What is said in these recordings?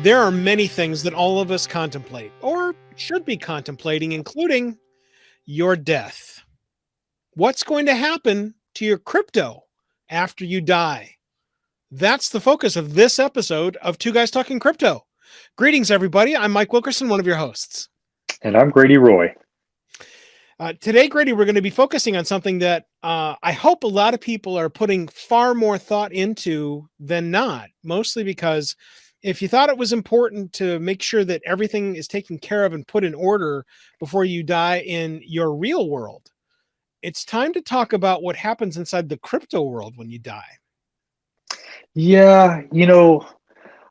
There are many things that all of us contemplate or should be contemplating, including your death. What's going to happen to your crypto after you die? That's the focus of this episode of Two Guys Talking Crypto. Greetings, everybody. I'm Mike Wilkerson, one of your hosts. And I'm Grady Roy. Today, Grady, we're going to be focusing on something that I hope a lot of people are putting far more thought into than not, mostly because if you thought it was important to make sure that everything is taken care of and put in order before you die in your real world, it's time to talk about what happens inside the crypto world when you die. Yeah,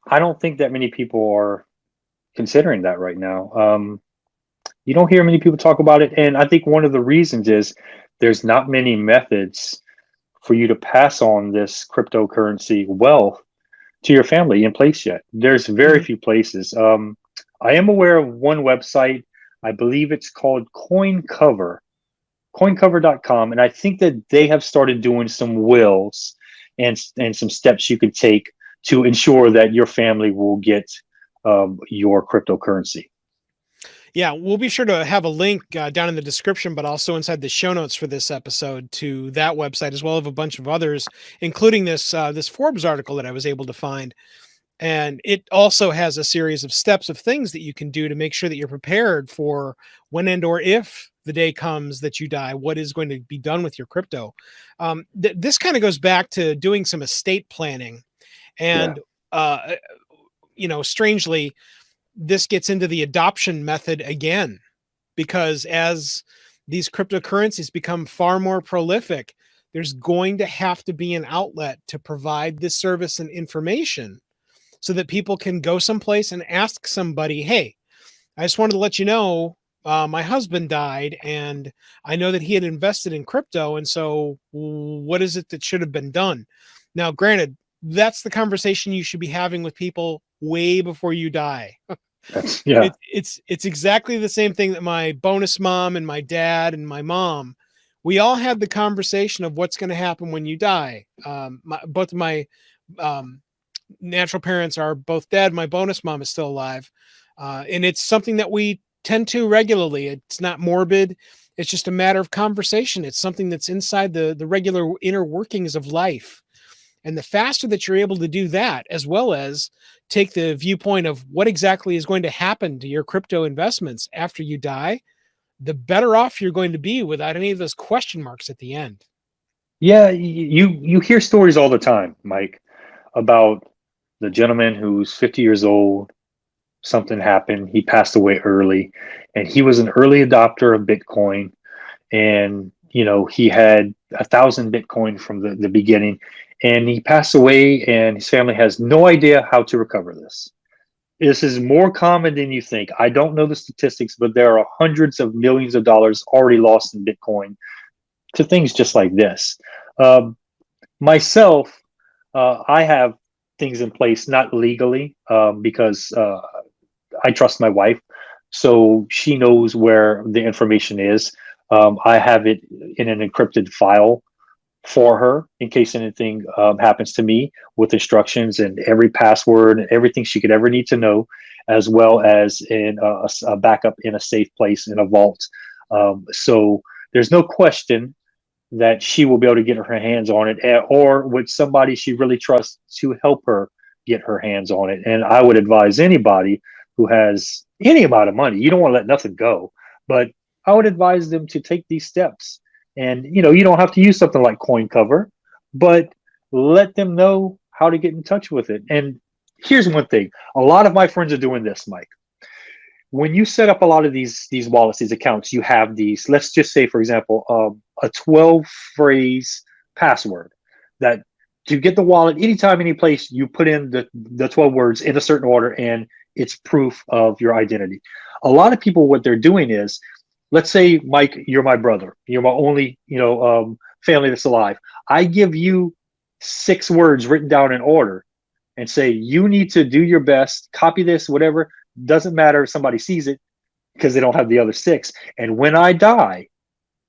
I don't think that many people are considering that right now. You don't hear many people talk about it. And I think one of the reasons is there's not many methods for you to pass on this cryptocurrency wealth to your family in place yet. There's very Mhm. few places. I am aware of one website. I believe it's called coincover.com. And I think that they have started doing some wills and some steps you can take to ensure that your family will get your cryptocurrency. Yeah, we'll be sure to have a link down in the description, but also inside the show notes for this episode to that website, as well as a bunch of others, including this Forbes article that I was able to find. And it also has a series of steps of things that you can do to make sure that you're prepared for when and or if the day comes that you die, what is going to be done with your crypto. This kind of goes back to doing some estate planning. Yeah. And, strangely, this gets into the adoption method again, because as these cryptocurrencies become far more prolific, there's going to have to be an outlet to provide this service and information so that people can go someplace and ask somebody, hey, I just wanted to let you know my husband died and I know that he had invested in crypto. And so what is it that should have been done? Now, granted, that's the conversation you should be having with people way before you die. That's yeah. It's exactly the same thing that my bonus mom and my dad and my mom, we all had the conversation of what's going to happen when you die. Both of my um, natural parents are both dead. My bonus mom is still alive. And it's something that we tend to regularly. It's not morbid. It's just a matter of conversation. It's something that's inside the regular inner workings of life. And the faster that you're able to do that, as well as take the viewpoint of what exactly is going to happen to your crypto investments after you die, the better off you're going to be without any of those question marks at the end. Yeah, you hear stories all the time, Mike, about the gentleman who's 50 years old, something happened, he passed away early, and he was an early adopter of Bitcoin. And he had 1,000 Bitcoin from the beginning, and he passed away, and his family has no idea how to recover this. This is more common than you think. I don't know the statistics, but there are hundreds of millions of dollars already lost in Bitcoin to things just like this. Um, Myself, I have things in place, not legally, because I trust my wife, so she knows where the information is. I have it in an encrypted file for her in case anything happens to me, with instructions and every password and everything she could ever need to know, as well as in a backup in a safe place in a vault. So there's no question that she will be able to get her hands on it, or with somebody she really trusts to help her get her hands on it. And I would advise anybody who has any amount of money, you don't want to let nothing go, but I would advise them to take these steps. And you don't have to use something like coin cover, but let them know how to get in touch with it. And here's one thing: a lot of my friends are doing this, Mike. When you set up a lot of these wallets, these accounts, you have these. Let's just say, for example, a 12 phrase password that to get the wallet anytime, any place, you put in the 12 words in a certain order, and it's proof of your identity. A lot of people, what they're doing is, let's say, Mike, you're my brother, you're my only family that's alive. I give you 6 words written down in order and say you need to do your best, copy this, whatever. Doesn't matter if somebody sees it, because they don't have the other 6. And when I die,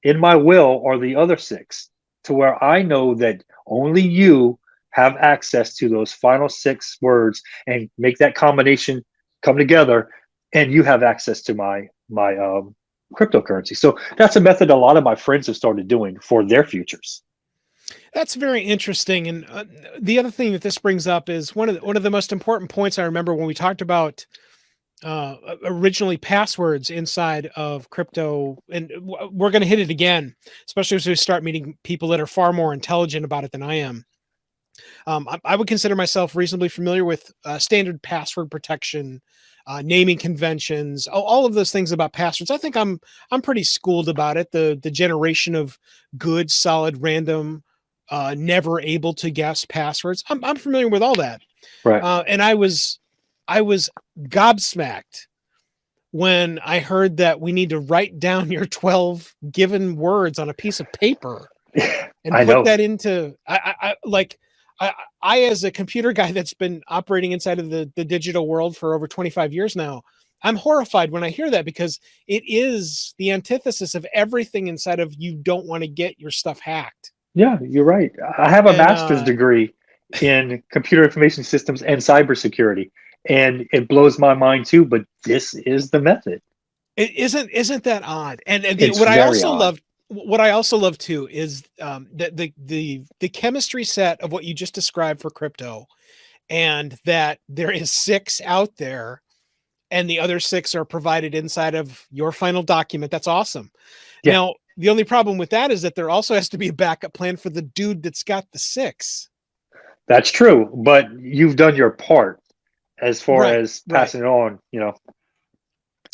in my will are the other 6, to where I know that only you have access to those final 6 words and make that combination come together, and you have access to my cryptocurrency. So that's a method a lot of my friends have started doing for their futures. That's very interesting. And the other thing that this brings up is one of the most important points I remember when we talked about originally passwords inside of crypto, and we're going to hit it again, especially as we start meeting people that are far more intelligent about it than I am. I would consider myself reasonably familiar with standard password protection, naming conventions, all of those things about passwords. I think I'm pretty schooled about it. The generation of good, solid, random, never able to guess passwords. I'm familiar with all that. Right. And I was gobsmacked when I heard that we need to write down your 12 given words on a piece of paper and I put know. that into I as a computer guy that's been operating inside of the digital world for over 25 years now, I'm horrified when I hear that, because it is the antithesis of everything inside of you don't want to get your stuff hacked. Yeah, you're right. I have a And master's degree in computer information systems and cybersecurity, and it blows my mind too. But this is the method. it isn't that odd? And It's very odd. what I also love too is that the chemistry set of what you just described for crypto, and that there is 6 out there, and the other 6 are provided inside of your final document. That's awesome. Yeah, Now, the only problem with that is that there also has to be a backup plan for the dude that's got the 6. that's true. But you've done your part as far Right, as right. passing it on. You know.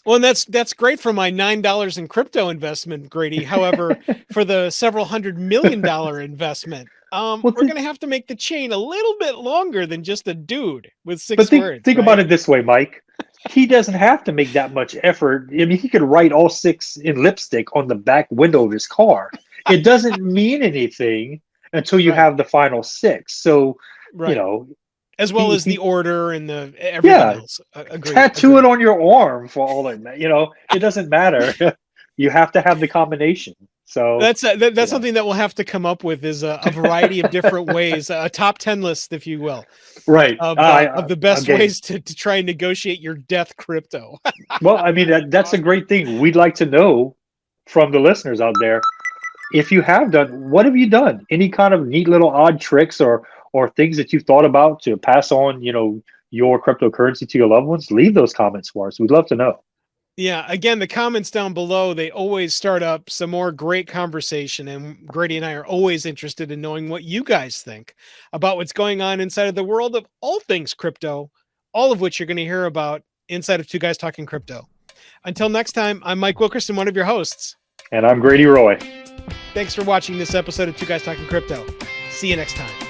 Well, and that's great for my $9 in crypto investment, Grady. However, for the several $100 million investment, Well, we're gonna have to make the chain a little bit longer than just a dude with but 6 think words, think about right? it this way, Mike. He doesn't have to make that much effort. I mean, he could write all 6 in lipstick on the back window of his car. It doesn't mean anything until you Right, have the final 6. So, you right. know, As well as the he order and the everything yeah, else. Agreed, tattoo it agreed. on your arm for all that. It doesn't matter. You have to have the combination. So, That's you know, something that we'll have to come up with, is a variety of different ways, a top 10 list, if you will, right. of the I'm best game. ways to try and negotiate your death crypto. Well, I mean, that's a Awesome. great thing. We'd like to know from the listeners out there, if you have done, what have you done? Any kind of neat little odd tricks or things that you've thought about to pass on, your cryptocurrency to your loved ones? Leave those comments for us. We'd love to know. Yeah, again, the comments down below, they always start up some more great conversation, and Grady and I are always interested in knowing what you guys think about what's going on inside of the world of all things crypto, all of which you're going to hear about inside of Two Guys Talking Crypto. Until next time, I'm Mike Wilkerson, one of your hosts. And I'm Grady Roy. Thanks for watching this episode of Two Guys Talking Crypto. See you next time.